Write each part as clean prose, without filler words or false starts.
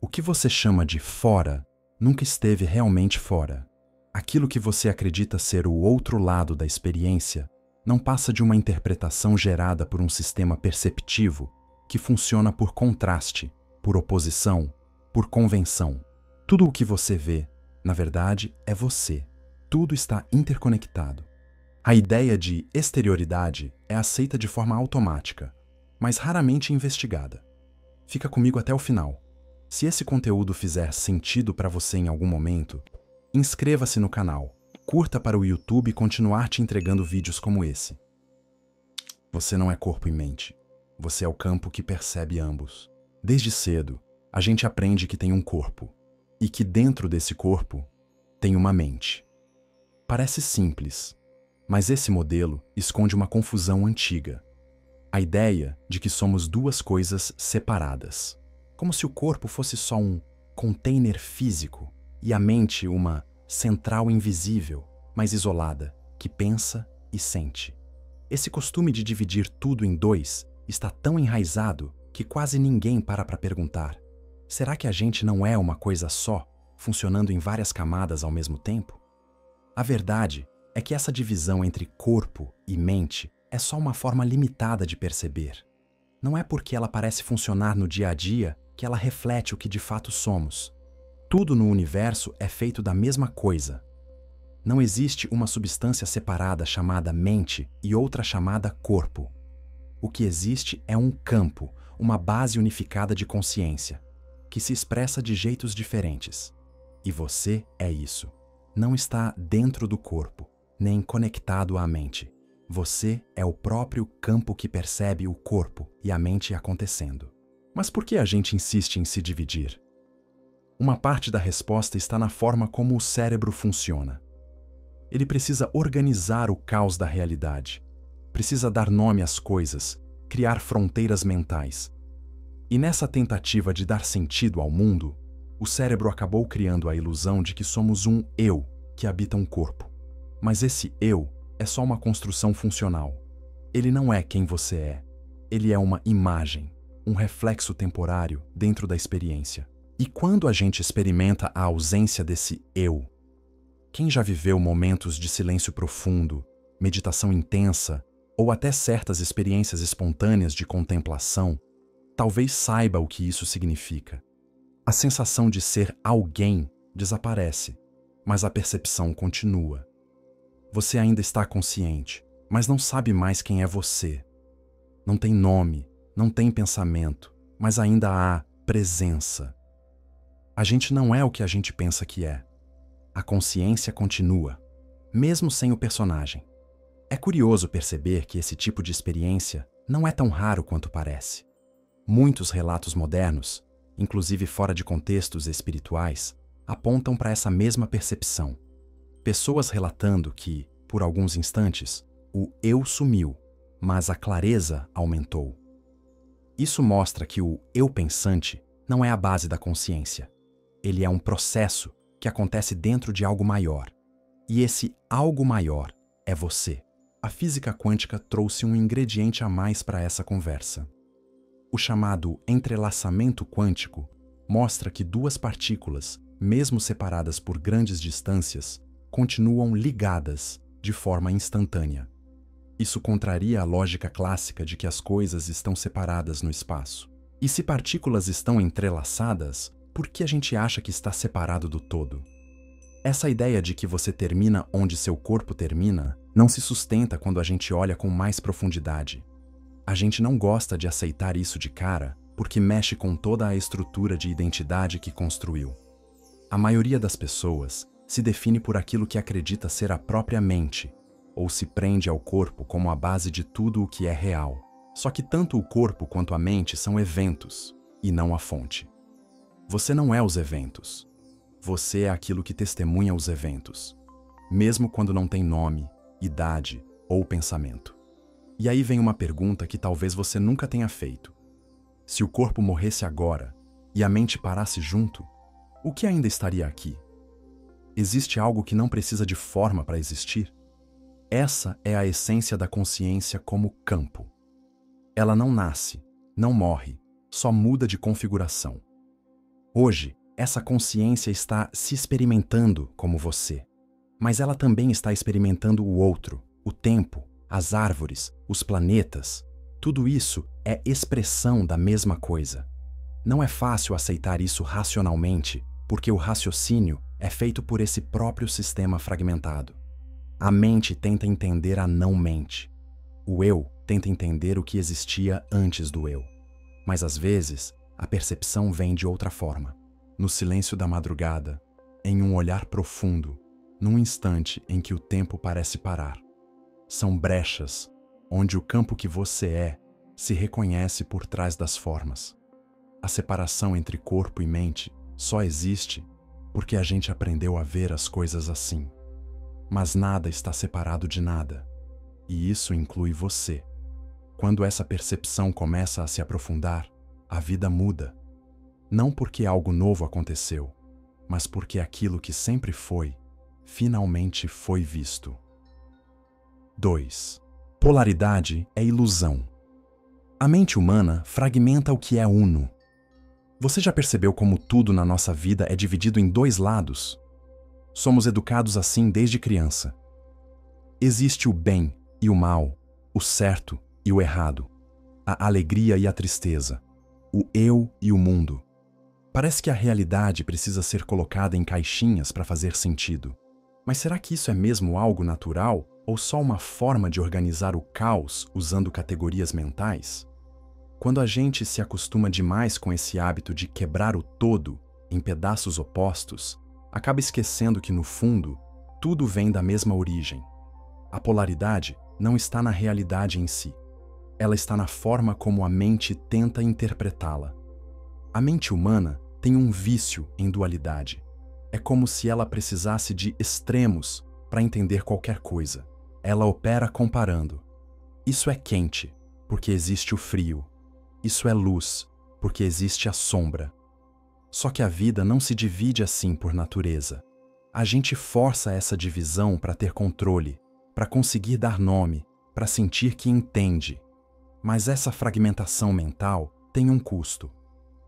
O que você chama de fora nunca esteve realmente fora. Aquilo que você acredita ser o outro lado da experiência não passa de uma interpretação gerada por um sistema perceptivo que funciona por contraste, por oposição, por convenção. Tudo o que você vê, na verdade, é você. Tudo está interconectado. A ideia de exterioridade é aceita de forma automática, mas raramente investigada. Fica comigo até o final. Se esse conteúdo fizer sentido para você em algum momento, inscreva-se no canal, curta para o YouTube continuar te entregando vídeos como esse. Você não é corpo e mente. Você é o campo que percebe ambos. Desde cedo, a gente aprende que tem um corpo e que dentro desse corpo tem uma mente. Parece simples, mas esse modelo esconde uma confusão antiga. A ideia de que somos duas coisas separadas, como se o corpo fosse só um container físico e a mente uma central invisível, mas isolada, que pensa e sente. Esse costume de dividir tudo em dois está tão enraizado que quase ninguém para perguntar: será que a gente não é uma coisa só, funcionando em várias camadas ao mesmo tempo? A verdade é que essa divisão entre corpo e mente é só uma forma limitada de perceber. Não é porque ela parece funcionar no dia a dia que ela reflete o que de fato somos. Tudo no universo é feito da mesma coisa. Não existe uma substância separada chamada mente e outra chamada corpo. O que existe é um campo, uma base unificada de consciência, que se expressa de jeitos diferentes. E você é isso. Não está dentro do corpo, nem conectado à mente. Você é o próprio campo que percebe o corpo e a mente acontecendo. Mas por que a gente insiste em se dividir? Uma parte da resposta está na forma como o cérebro funciona. Ele precisa organizar o caos da realidade. Precisa dar nome às coisas, criar fronteiras mentais. E nessa tentativa de dar sentido ao mundo, o cérebro acabou criando a ilusão de que somos um eu que habita um corpo. Mas esse eu é só uma construção funcional. Ele não é quem você é. Ele é uma imagem, um reflexo temporário dentro da experiência. E quando a gente experimenta a ausência desse eu, quem já viveu momentos de silêncio profundo, meditação intensa ou até certas experiências espontâneas de contemplação, talvez saiba o que isso significa. A sensação de ser alguém desaparece, mas a percepção continua. Você ainda está consciente, mas não sabe mais quem é você. Não tem nome, não tem pensamento, mas ainda há presença. A gente não é o que a gente pensa que é. A consciência continua, mesmo sem o personagem. É curioso perceber que esse tipo de experiência não é tão raro quanto parece. Muitos relatos modernos, inclusive fora de contextos espirituais, apontam para essa mesma percepção. Pessoas relatando que, por alguns instantes, o eu sumiu, mas a clareza aumentou. Isso mostra que o eu pensante não é a base da consciência. Ele é um processo que acontece dentro de algo maior. E esse algo maior é você. A física quântica trouxe um ingrediente a mais para essa conversa. O chamado entrelaçamento quântico mostra que duas partículas, mesmo separadas por grandes distâncias, continuam ligadas de forma instantânea. Isso contraria a lógica clássica de que as coisas estão separadas no espaço. E se partículas estão entrelaçadas, por que a gente acha que está separado do todo? Essa ideia de que você termina onde seu corpo termina não se sustenta quando a gente olha com mais profundidade. A gente não gosta de aceitar isso de cara porque mexe com toda a estrutura de identidade que construiu. A maioria das pessoas se define por aquilo que acredita ser a própria mente, ou se prende ao corpo como a base de tudo o que é real. Só que tanto o corpo quanto a mente são eventos, e não a fonte. Você não é os eventos. Você é aquilo que testemunha os eventos, mesmo quando não tem nome, idade ou pensamento. E aí vem uma pergunta que talvez você nunca tenha feito. Se o corpo morresse agora e a mente parasse junto, o que ainda estaria aqui? Existe algo que não precisa de forma para existir? Essa é a essência da consciência como campo. Ela não nasce, não morre, só muda de configuração. Hoje, essa consciência está se experimentando como você, mas ela também está experimentando o outro, o tempo, as árvores, os planetas. Tudo isso é expressão da mesma coisa. Não é fácil aceitar isso racionalmente, porque o raciocínio é feito por esse próprio sistema fragmentado. A mente tenta entender a não-mente. O eu tenta entender o que existia antes do eu. Mas às vezes, a percepção vem de outra forma. No silêncio da madrugada, em um olhar profundo, num instante em que o tempo parece parar. São brechas onde o campo que você é se reconhece por trás das formas. A separação entre corpo e mente só existe porque a gente aprendeu a ver as coisas assim. Mas nada está separado de nada, e isso inclui você. Quando essa percepção começa a se aprofundar, a vida muda. Não porque algo novo aconteceu, mas porque aquilo que sempre foi, finalmente foi visto. 2. Polaridade é ilusão. A mente humana fragmenta o que é uno. Você já percebeu como tudo na nossa vida é dividido em dois lados? Somos educados assim desde criança. Existe o bem e o mal, o certo e o errado, a alegria e a tristeza, o eu e o mundo. Parece que a realidade precisa ser colocada em caixinhas para fazer sentido. Mas será que isso é mesmo algo natural ou só uma forma de organizar o caos usando categorias mentais? Quando a gente se acostuma demais com esse hábito de quebrar o todo em pedaços opostos, acaba esquecendo que, no fundo, tudo vem da mesma origem. A polaridade não está na realidade em si. Ela está na forma como a mente tenta interpretá-la. A mente humana tem um vício em dualidade. É como se ela precisasse de extremos para entender qualquer coisa. Ela opera comparando. Isso é quente, porque existe o frio. Isso é luz, porque existe a sombra. Só que a vida não se divide assim por natureza. A gente força essa divisão para ter controle, para conseguir dar nome, para sentir que entende. Mas essa fragmentação mental tem um custo.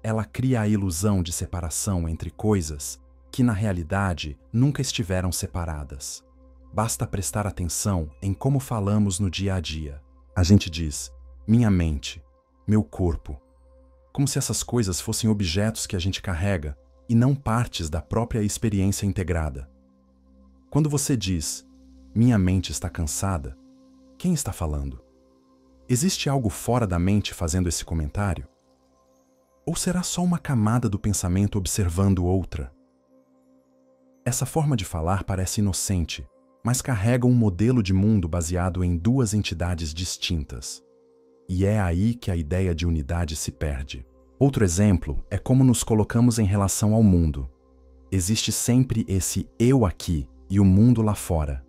Ela cria a ilusão de separação entre coisas que, na realidade, nunca estiveram separadas. Basta prestar atenção em como falamos no dia a dia. A gente diz, minha mente, meu corpo, como se essas coisas fossem objetos que a gente carrega e não partes da própria experiência integrada. Quando você diz, minha mente está cansada, quem está falando? Existe algo fora da mente fazendo esse comentário? Ou será só uma camada do pensamento observando outra? Essa forma de falar parece inocente, mas carrega um modelo de mundo baseado em duas entidades distintas. E é aí que a ideia de unidade se perde. Outro exemplo é como nos colocamos em relação ao mundo. Existe sempre esse eu aqui e o mundo lá fora.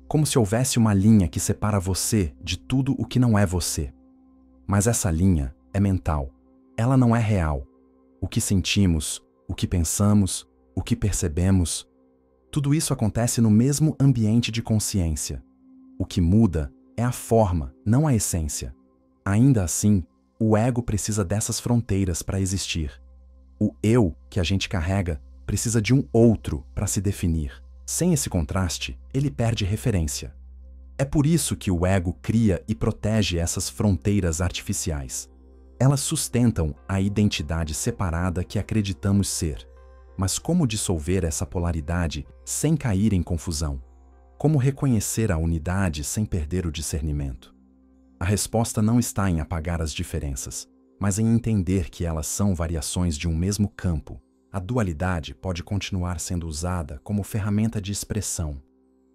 Como se houvesse uma linha que separa você de tudo o que não é você. Mas essa linha é mental. Ela não é real. O que sentimos, o que pensamos, o que percebemos, tudo isso acontece no mesmo ambiente de consciência. O que muda é a forma, não a essência. Ainda assim, o ego precisa dessas fronteiras para existir. O eu que a gente carrega precisa de um outro para se definir. Sem esse contraste, ele perde referência. É por isso que o ego cria e protege essas fronteiras artificiais. Elas sustentam a identidade separada que acreditamos ser. Mas como dissolver essa polaridade sem cair em confusão? Como reconhecer a unidade sem perder o discernimento? A resposta não está em apagar as diferenças, mas em entender que elas são variações de um mesmo campo. A dualidade pode continuar sendo usada como ferramenta de expressão,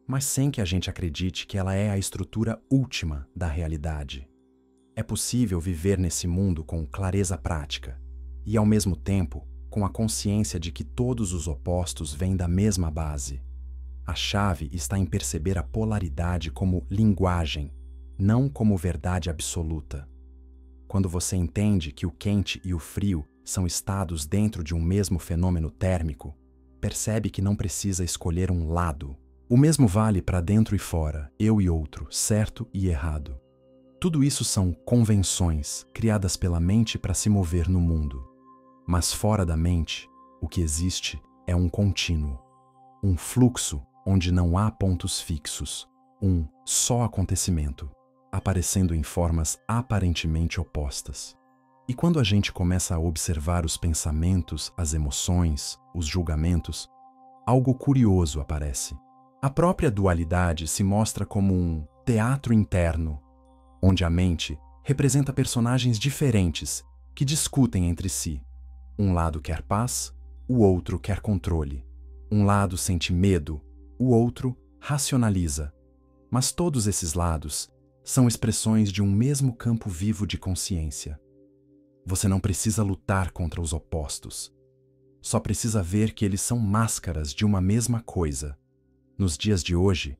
mas sem que a gente acredite que ela é a estrutura última da realidade. É possível viver nesse mundo com clareza prática e, ao mesmo tempo, com a consciência de que todos os opostos vêm da mesma base. A chave está em perceber a polaridade como linguagem, não como verdade absoluta. Quando você entende que o quente e o frio são estados dentro de um mesmo fenômeno térmico, percebe que não precisa escolher um lado. O mesmo vale para dentro e fora, eu e outro, certo e errado. Tudo isso são convenções criadas pela mente para se mover no mundo. Mas fora da mente, o que existe é um contínuo, um fluxo onde não há pontos fixos, um só acontecimento, aparecendo em formas aparentemente opostas. E quando a gente começa a observar os pensamentos, as emoções, os julgamentos, algo curioso aparece. A própria dualidade se mostra como um teatro interno, onde a mente representa personagens diferentes que discutem entre si. Um lado quer paz, o outro quer controle. Um lado sente medo, o outro racionaliza. Mas todos esses lados são expressões de um mesmo campo vivo de consciência. Você não precisa lutar contra os opostos. Só precisa ver que eles são máscaras de uma mesma coisa. Nos dias de hoje,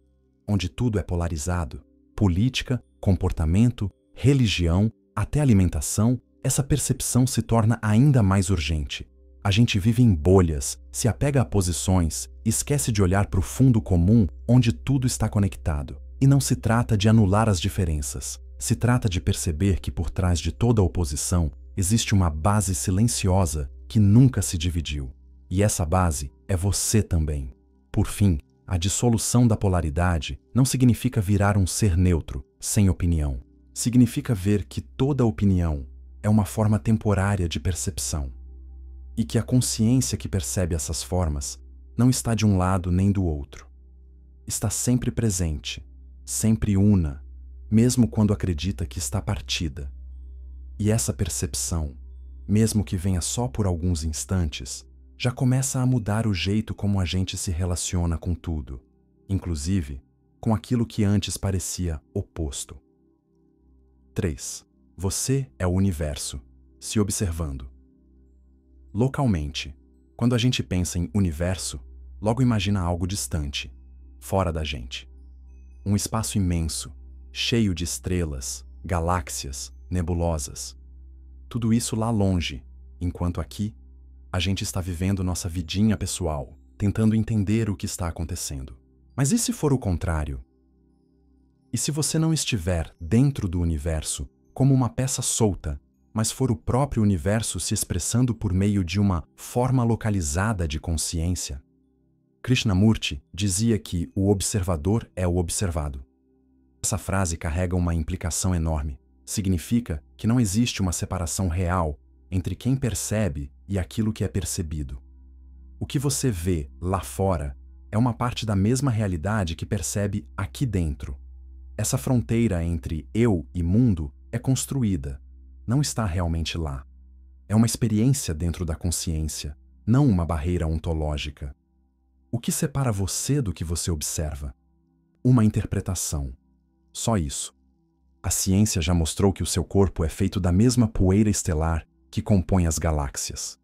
onde tudo é polarizado, política, comportamento, religião, até alimentação, essa percepção se torna ainda mais urgente. A gente vive em bolhas, se apega a posições, esquece de olhar para o fundo comum onde tudo está conectado. E não se trata de anular as diferenças. Se trata de perceber que por trás de toda oposição existe uma base silenciosa que nunca se dividiu. E essa base é você também. Por fim, a dissolução da polaridade não significa virar um ser neutro, sem opinião. Significa ver que toda opinião é uma forma temporária de percepção. E que a consciência que percebe essas formas não está de um lado nem do outro. Está sempre presente, sempre una, mesmo quando acredita que está partida. E essa percepção, mesmo que venha só por alguns instantes, já começa a mudar o jeito como a gente se relaciona com tudo, inclusive com aquilo que antes parecia oposto. 3. Você é o universo, se observando. Localmente, quando a gente pensa em universo, logo imagina algo distante, fora da gente. Um espaço imenso, cheio de estrelas, galáxias, nebulosas. Tudo isso lá longe, enquanto aqui, a gente está vivendo nossa vidinha pessoal, tentando entender o que está acontecendo. Mas e se for o contrário? E se você não estiver dentro do universo como uma peça solta, mas for o próprio universo se expressando por meio de uma forma localizada de consciência? Krishnamurti dizia que o observador é o observado. Essa frase carrega uma implicação enorme. Significa que não existe uma separação real entre quem percebe e aquilo que é percebido. O que você vê lá fora é uma parte da mesma realidade que percebe aqui dentro. Essa fronteira entre eu e mundo é construída, não está realmente lá. É uma experiência dentro da consciência, não uma barreira ontológica. O que separa você do que você observa? Uma interpretação. Só isso. A ciência já mostrou que o seu corpo é feito da mesma poeira estelar que compõe as galáxias.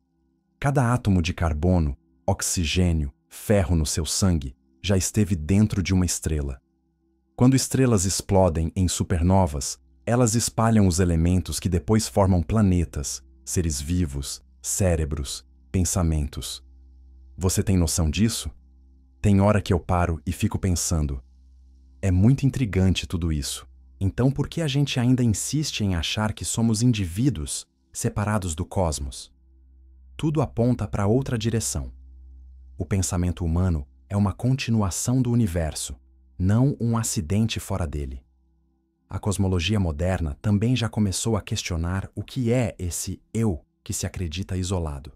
Cada átomo de carbono, oxigênio, ferro no seu sangue já esteve dentro de uma estrela. Quando estrelas explodem em supernovas, elas espalham os elementos que depois formam planetas, seres vivos, cérebros, pensamentos. Você tem noção disso? Tem hora que eu paro e fico pensando. É muito intrigante tudo isso. Então por que a gente ainda insiste em achar que somos indivíduos separados do cosmos? Tudo aponta para outra direção. O pensamento humano é uma continuação do universo, não um acidente fora dele. A cosmologia moderna também já começou a questionar o que é esse eu que se acredita isolado.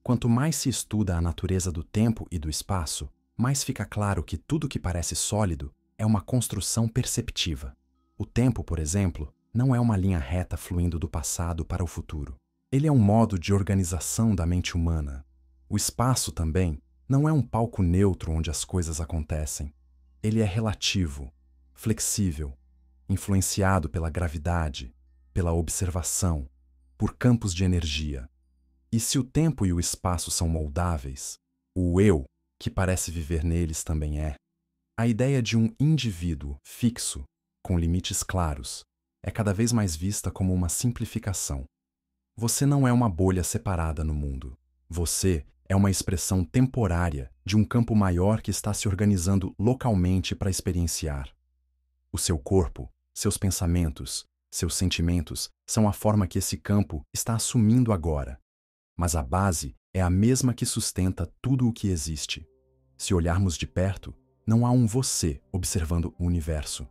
Quanto mais se estuda a natureza do tempo e do espaço, mais fica claro que tudo que parece sólido é uma construção perceptiva. O tempo, por exemplo, não é uma linha reta fluindo do passado para o futuro. Ele é um modo de organização da mente humana. O espaço também não é um palco neutro onde as coisas acontecem. Ele é relativo, flexível, influenciado pela gravidade, pela observação, por campos de energia. E se o tempo e o espaço são moldáveis, o eu, que parece viver neles, também é. A ideia de um indivíduo fixo, com limites claros, é cada vez mais vista como uma simplificação. Você não é uma bolha separada no mundo. Você é uma expressão temporária de um campo maior que está se organizando localmente para experienciar. O seu corpo, seus pensamentos, seus sentimentos são a forma que esse campo está assumindo agora. mas a base é a mesma que sustenta tudo o que existe. Se olharmos de perto, não há um você observando o universo.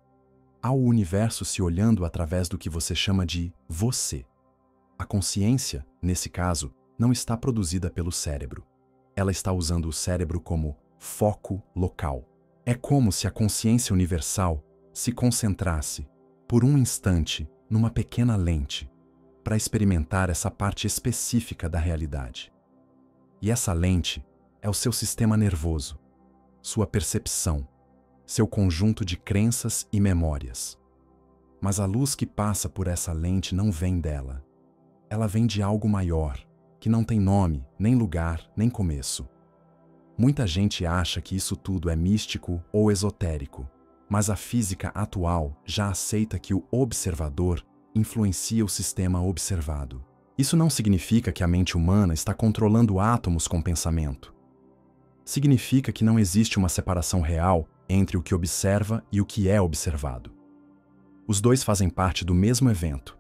Há o universo se olhando através do que você chama de você. A consciência, nesse caso, não está produzida pelo cérebro. Ela está usando o cérebro como foco local. É como se a consciência universal se concentrasse, por um instante, numa pequena lente, para experimentar essa parte específica da realidade. E essa lente é o seu sistema nervoso, sua percepção, seu conjunto de crenças e memórias. Mas a luz que passa por essa lente não vem dela. Ela vem de algo maior, que não tem nome, nem lugar, nem começo. Muita gente acha que isso tudo é místico ou esotérico, mas a física atual já aceita que o observador influencia o sistema observado. Isso não significa que a mente humana está controlando átomos com pensamento. Significa que não existe uma separação real entre o que observa e o que é observado. Os dois fazem parte do mesmo evento.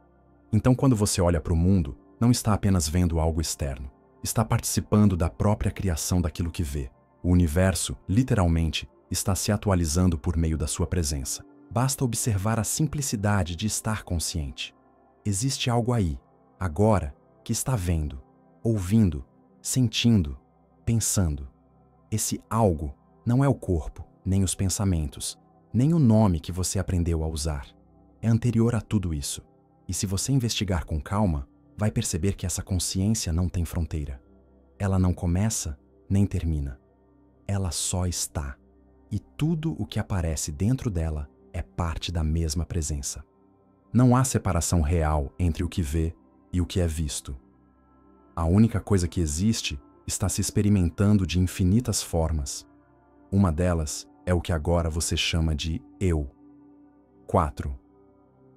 Então, quando você olha para o mundo, não está apenas vendo algo externo. Está participando da própria criação daquilo que vê. O universo, literalmente, está se atualizando por meio da sua presença. Basta observar a simplicidade de estar consciente. Existe algo aí, agora, que está vendo, ouvindo, sentindo, pensando. Esse algo não é o corpo, nem os pensamentos, nem o nome que você aprendeu a usar. É anterior a tudo isso. E se você investigar com calma, vai perceber que essa consciência não tem fronteira. Ela não começa nem termina. Ela só está. E tudo o que aparece dentro dela é parte da mesma presença. Não há separação real entre o que vê e o que é visto. A única coisa que existe está se experimentando de infinitas formas. Uma delas é o que agora você chama de eu. 4.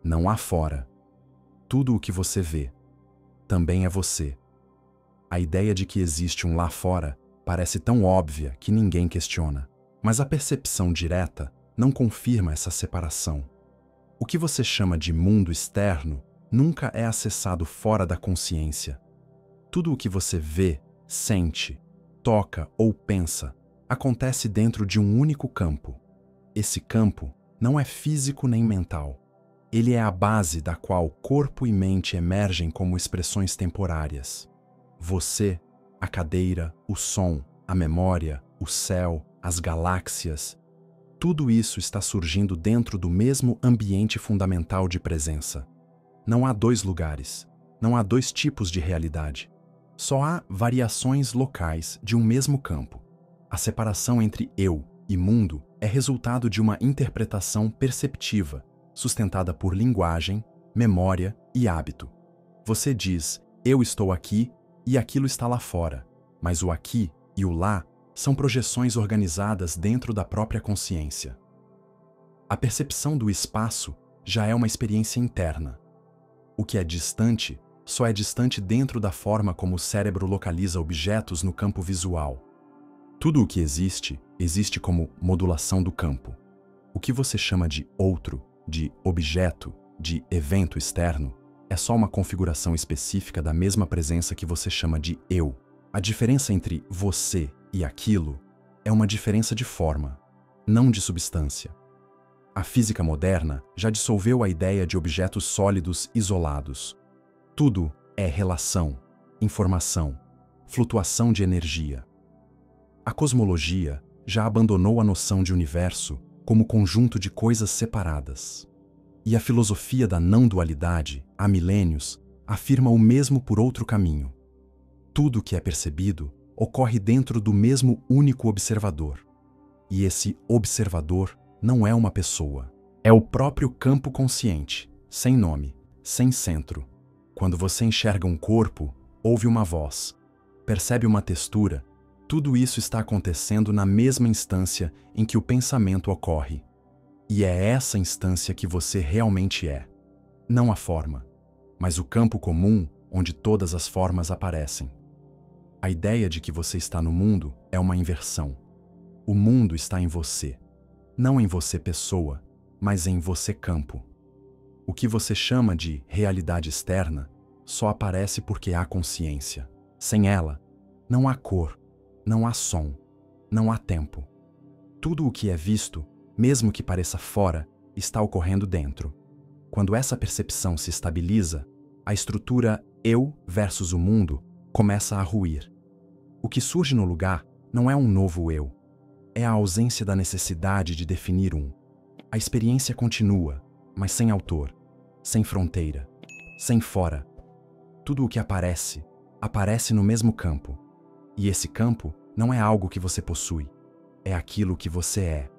Não há fora. Tudo o que você vê também é você. A ideia de que existe um lá fora parece tão óbvia que ninguém questiona. Mas a percepção direta não confirma essa separação. O que você chama de mundo externo nunca é acessado fora da consciência. Tudo o que você vê, sente, toca ou pensa acontece dentro de um único campo. Esse campo não é físico nem mental. Ele é a base da qual corpo e mente emergem como expressões temporárias. Você, a cadeira, o som, a memória, o céu, as galáxias, tudo isso está surgindo dentro do mesmo ambiente fundamental de presença. Não há dois lugares, não há dois tipos de realidade. Só há variações locais de um mesmo campo. A separação entre eu e mundo é resultado de uma interpretação perceptiva, sustentada por linguagem, memória e hábito. Você diz, eu estou aqui e aquilo está lá fora, mas o aqui e o lá são projeções organizadas dentro da própria consciência. A percepção do espaço já é uma experiência interna. O que é distante só é distante dentro da forma como o cérebro localiza objetos no campo visual. Tudo o que existe, existe como modulação do campo. O que você chama de outro, de objeto, de evento externo, é só uma configuração específica da mesma presença que você chama de eu. A diferença entre você e aquilo é uma diferença de forma, não de substância. A física moderna já dissolveu a ideia de objetos sólidos isolados. Tudo é relação, informação, flutuação de energia. A cosmologia já abandonou a noção de universo como conjunto de coisas separadas. E a filosofia da não-dualidade, há milênios, afirma o mesmo por outro caminho. Tudo que é percebido ocorre dentro do mesmo único observador. E esse observador não é uma pessoa. É o próprio campo consciente, sem nome, sem centro. Quando você enxerga um corpo, ouve uma voz, percebe uma textura, tudo isso está acontecendo na mesma instância em que o pensamento ocorre. E é essa instância que você realmente é. Não a forma, mas o campo comum onde todas as formas aparecem. A ideia de que você está no mundo é uma inversão. O mundo está em você. Não em você pessoa, mas em você campo. O que você chama de realidade externa só aparece porque há consciência. Sem ela, não há cor, não há som, não há tempo. Tudo o que é visto, mesmo que pareça fora, está ocorrendo dentro. Quando essa percepção se estabiliza, a estrutura eu versus o mundo começa a ruir. O que surge no lugar não é um novo eu, é a ausência da necessidade de definir um. A experiência continua, mas sem autor, sem fronteira, sem fora. Tudo o que aparece, aparece no mesmo campo. E esse campo não é algo que você possui, é aquilo que você é.